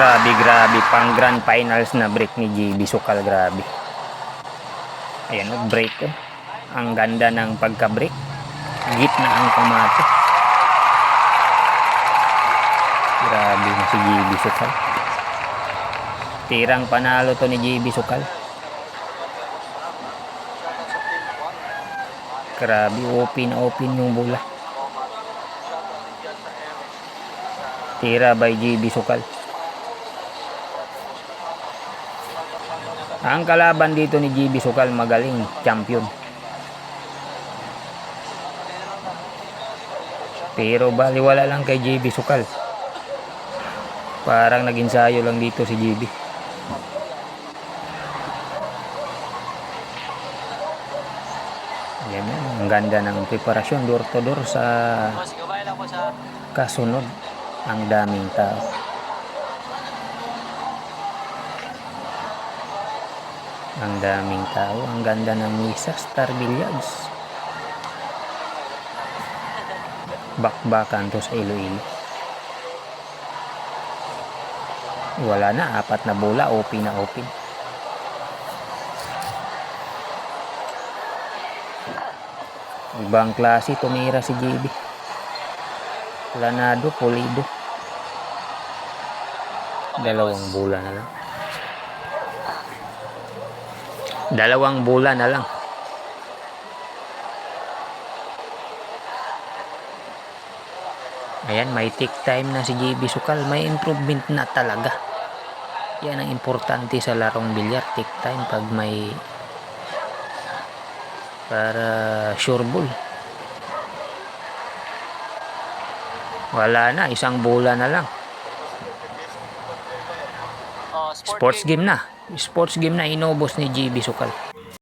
Grabe, grabe. Pang grand finals na break ni JB Sukal. Grabe. Ayan o, break o. Ang ganda ng pagka-break. Gitna ang kamato. Grabe na si JB Sukal. Tirang panalo to ni JB Sukal. Grabe, open yung bola. Tira by JB Sukal. Ang kalaban dito ni JB Sukal magaling, champion. Pero baliwala lang kay JB Sukal. Parang nag-ensayo lang dito si JB. Yan, ang ganda ng preparasyon door to door sa kasunod. Ang daming tao. Ang daming tao. Ang ganda ng misa. Star Billiards. Bakbakan to sa Iloilo. Wala na. 4 na bola. Open na open. Ibang klase tumira si JB. Planado, pulido. 2 bola na lang. 2 bola na lang. Ayan, may take time na si JB Sukal. May improvement na talaga. Yan ang importante sa larong bilyar. Take time pag may para sure ball. Wala na, 1 bola na lang. Sports game na. Sports game na inubos ni JB Sukal.